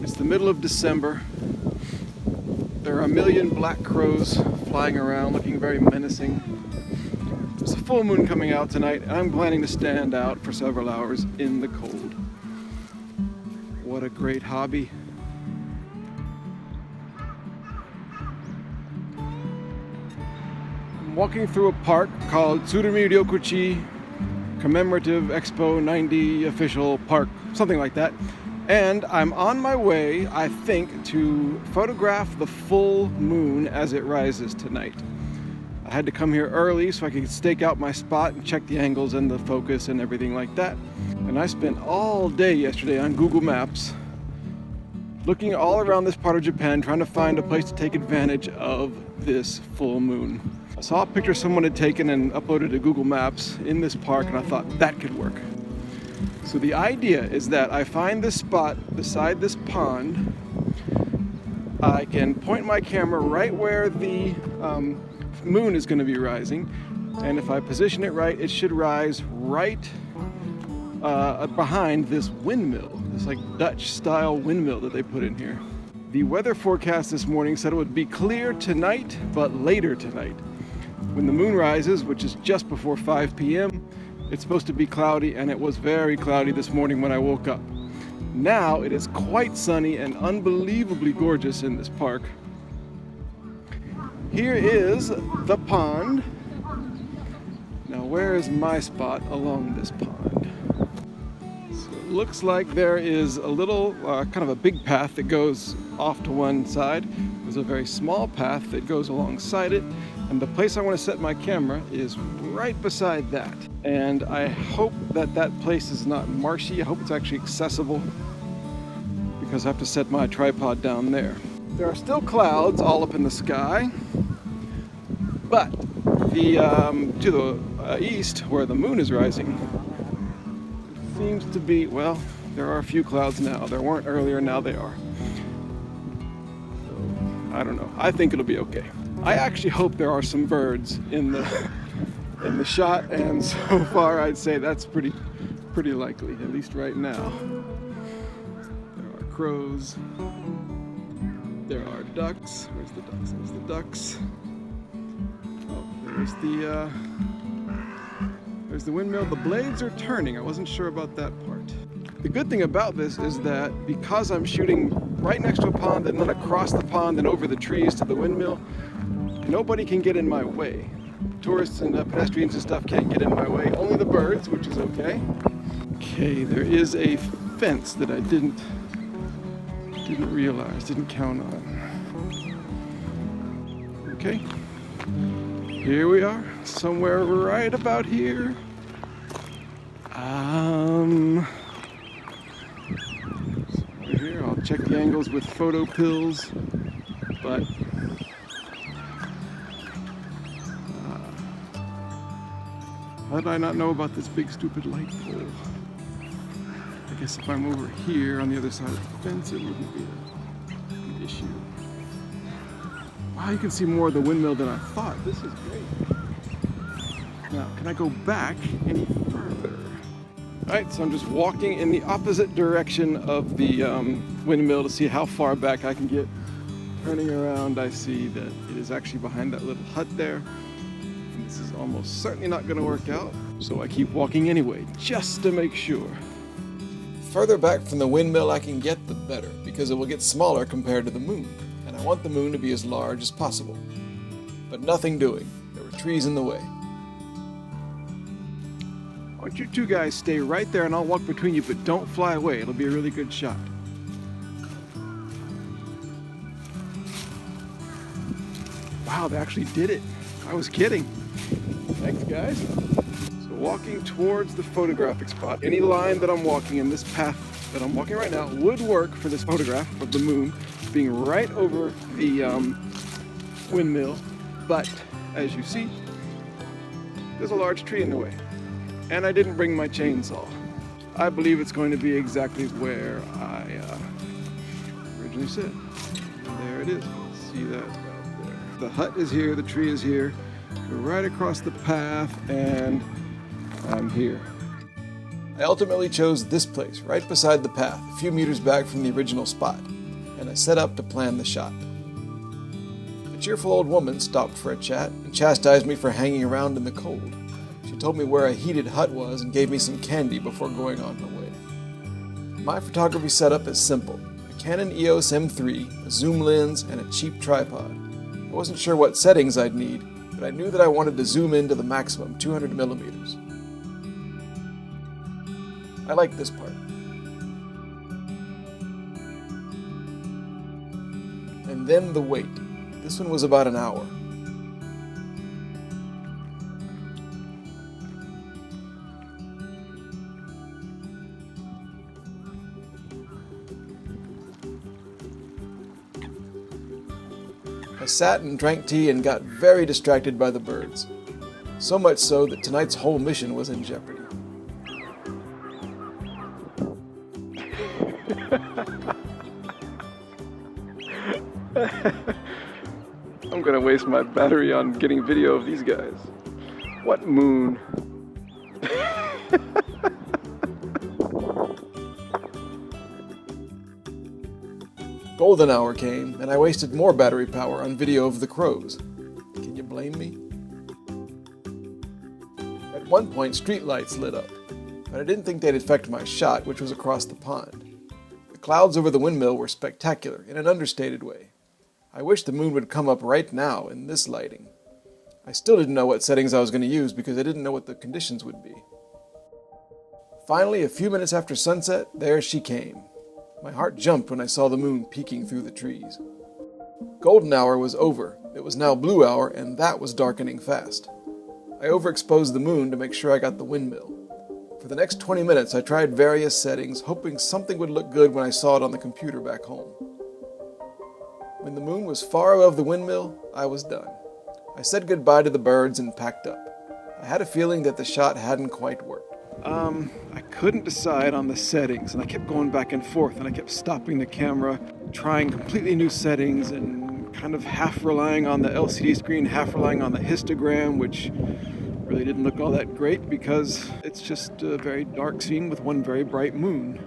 It's the middle of December. There are a million black crows flying around looking very menacing. There's a full moon coming out tonight, and I'm planning to stand out for several hours in the cold. What a great hobby. I'm walking through a park called Tsurumi-ryokuchi Commemorative Expo 90 Official Park, something like that. And I'm on my way, I think, to photograph the full moon as it rises tonight. I had to come here early so I could stake out my spot and check the angles and the focus and everything like that. And I spent all day yesterday on Google Maps looking all around this part of Japan trying to find a place to take advantage of this full moon. I saw a picture someone had taken and uploaded to Google Maps in this park, and I thought that could work. So the idea is that I find this spot beside this pond. I can point my camera right where the moon is going to be rising, and if I position it right, it should rise right behind this windmill, this like Dutch style windmill that they put in here. The weather forecast this morning said it would be clear tonight, but later tonight. When the moon rises, which is just before 5 p.m., it's supposed to be cloudy, and it was very cloudy this morning when I woke up. Now it is quite sunny and unbelievably gorgeous in this park. Here is the pond. Now where is my spot along this pond? So it looks like there is a little, kind of a big path that goes off to one side. There's a very small path that goes alongside it. And the place I want to set my camera is right beside that. And I hope that that place is not marshy. I hope it's actually accessible, because I have to set my tripod down there. There are still clouds all up in the sky, but to the east, where the moon is rising, it seems to be, well, there are a few clouds now. There weren't earlier, now they are. So, I don't know. I think it'll be okay. I actually hope there are some birds in the shot, and so far I'd say that's pretty likely, at least right now. There are crows. There are ducks. Where's the ducks? There's the ducks. Oh, there's the windmill. The blades are turning. I wasn't sure about that part. The good thing about this is that because I'm shooting right next to a pond and then across the pond and over the trees to the windmill, nobody can get in my way. Tourists and pedestrians and stuff can't get in my way. Only the birds, which is okay. Okay, there is a fence that I didn't realize, didn't count on. Okay, here we are, somewhere right about here. Right here, I'll check the angles with PhotoPills, but how did I not know about this big stupid light pole? I guess if I'm over here on the other side of the fence, it wouldn't be an issue. Wow, you can see more of the windmill than I thought. This is great. Now, can I go back any further? All right, so I'm just walking in the opposite direction of the windmill to see how far back I can get. Turning around, I see that it is actually behind that little hut there. This is almost certainly not going to work out, so I keep walking anyway, just to make sure. Further back from the windmill I can get, the better, because it will get smaller compared to the moon, and I want the moon to be as large as possible. But nothing doing. There were trees in the way. Why don't you two guys stay right there and I'll walk between you, but don't fly away. It'll be a really good shot. Wow, they actually did it. I was kidding. Thanks, guys. So walking towards the photographic spot, any line that I'm walking in, this path that I'm walking right now, would work for this photograph of the moon being right over the windmill. But as you see, there's a large tree in the way. And I didn't bring my chainsaw. I believe it's going to be exactly where I originally said. And there it is. See that out there. The hut is here, the tree is here. Go right across the path, and I'm here. I ultimately chose this place, right beside the path, a few meters back from the original spot, and I set up to plan the shot. A cheerful old woman stopped for a chat and chastised me for hanging around in the cold. She told me where a heated hut was and gave me some candy before going on her way. My photography setup is simple: a Canon EOS M3, a zoom lens, and a cheap tripod. I wasn't sure what settings I'd need, but I knew that I wanted to zoom in to the maximum, 200 millimeters. I like this part. And then the wait. This one was about an hour. I sat and drank tea and got very distracted by the birds. So much so that tonight's whole mission was in jeopardy. I'm gonna waste my battery on getting video of these guys. What moon? Golden hour came, and I wasted more battery power on video of the crows. Can you blame me? At one point, street lights lit up, but I didn't think they'd affect my shot, which was across the pond. The clouds over the windmill were spectacular, in an understated way. I wish the moon would come up right now in this lighting. I still didn't know what settings I was going to use because I didn't know what the conditions would be. Finally, a few minutes after sunset, there she came. My heart jumped when I saw the moon peeking through the trees. Golden hour was over. It was now blue hour, and that was darkening fast. I overexposed the moon to make sure I got the windmill. For the next 20 minutes, I tried various settings, hoping something would look good when I saw it on the computer back home. When the moon was far above the windmill, I was done. I said goodbye to the birds and packed up. I had a feeling that the shot hadn't quite worked. I couldn't decide on the settings, and I kept going back and forth, and I kept stopping the camera, trying completely new settings, and kind of half relying on the LCD screen, half relying on the histogram, which really didn't look all that great because it's just a very dark scene with one very bright moon.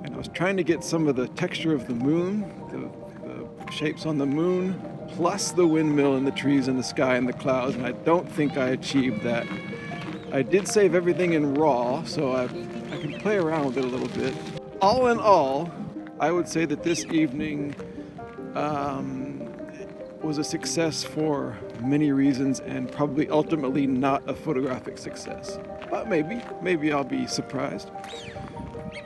And I was trying to get some of the texture of the moon, the shapes on the moon, plus the windmill and the trees and the sky and the clouds, and I don't think I achieved that. I did save everything in RAW, so I can play around with it a little bit. All in all, I would say that this evening was a success for many reasons and probably ultimately not a photographic success. But maybe I'll be surprised.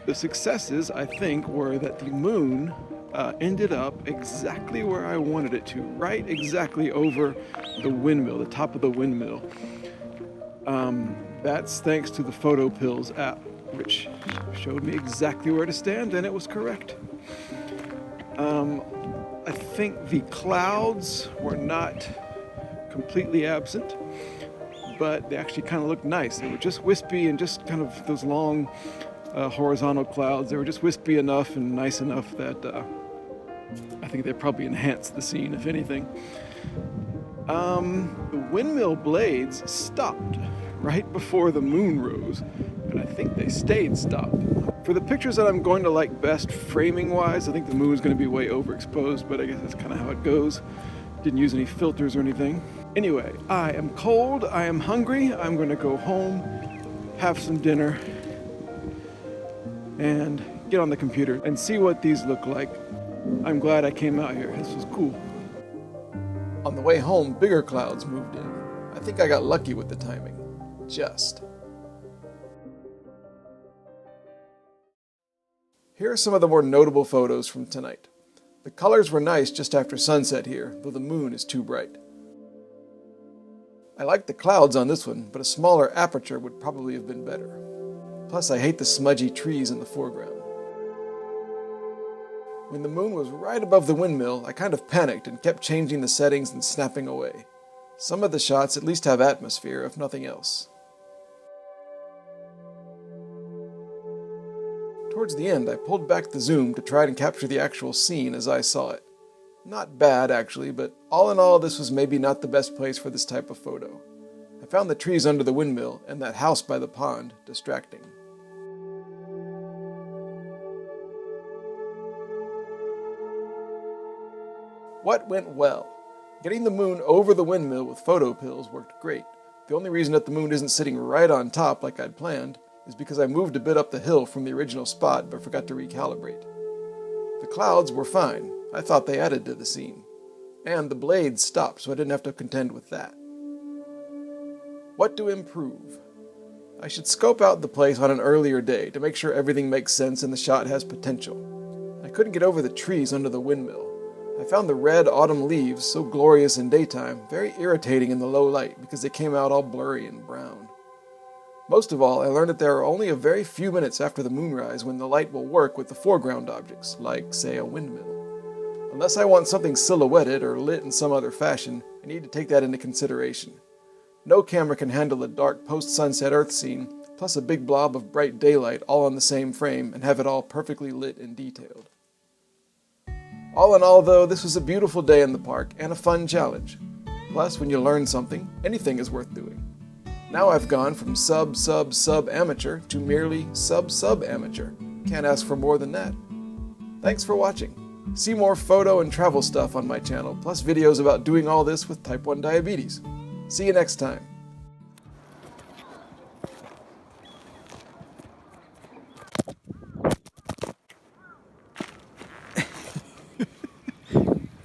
The successes, I think, were that the moon ended up exactly where I wanted it to, right exactly over the windmill, the top of the windmill. That's thanks to the PhotoPills app, which showed me exactly where to stand, and it was correct. I think the clouds were not completely absent, but they actually kind of looked nice. They were just wispy and just kind of those long horizontal clouds. They were just wispy enough and nice enough that I think they probably enhanced the scene, if anything. The windmill blades stopped right before the moon rose, and I think they stayed stopped. For the pictures that I'm going to like best framing-wise, I think the moon's going to be way overexposed, but I guess that's kind of how it goes. Didn't use any filters or anything. Anyway, I am cold, I am hungry, I'm going to go home, have some dinner, and get on the computer and see what these look like. I'm glad I came out here. This was cool. On the way home, bigger clouds moved in. I think I got lucky with the timing. Just. Here are some of the more notable photos from tonight. The colors were nice just after sunset here, though the moon is too bright. I like the clouds on this one, but a smaller aperture would probably have been better. Plus, I hate the smudgy trees in the foreground. When the moon was right above the windmill, I kind of panicked and kept changing the settings and snapping away. Some of the shots at least have atmosphere, if nothing else. Towards the end, I pulled back the zoom to try and capture the actual scene as I saw it. Not bad, actually, but all in all, this was maybe not the best place for this type of photo. I found the trees under the windmill and that house by the pond distracting. What went well? Getting the moon over the windmill with PhotoPills worked great. The only reason that the moon isn't sitting right on top like I'd planned is because I moved a bit up the hill from the original spot but forgot to recalibrate. The clouds were fine. I thought they added to the scene. And the blades stopped, so I didn't have to contend with that. What to improve? I should scope out the place on an earlier day to make sure everything makes sense and the shot has potential. I couldn't get over the trees under the windmill. I found the red autumn leaves, so glorious in daytime, very irritating in the low light because they came out all blurry and brown. Most of all, I learned that there are only a very few minutes after the moonrise when the light will work with the foreground objects, like, say, a windmill. Unless I want something silhouetted or lit in some other fashion, I need to take that into consideration. No camera can handle a dark post-sunset Earth scene, plus a big blob of bright daylight all on the same frame and have it all perfectly lit and detailed. All in all, though, this was a beautiful day in the park and a fun challenge. Plus, when you learn something, anything is worth doing. Now I've gone from sub-amateur to merely sub-amateur. Can't ask for more than that. Thanks for watching. See more photo and travel stuff on my channel, plus videos about doing all this with type 1 diabetes. See you next time.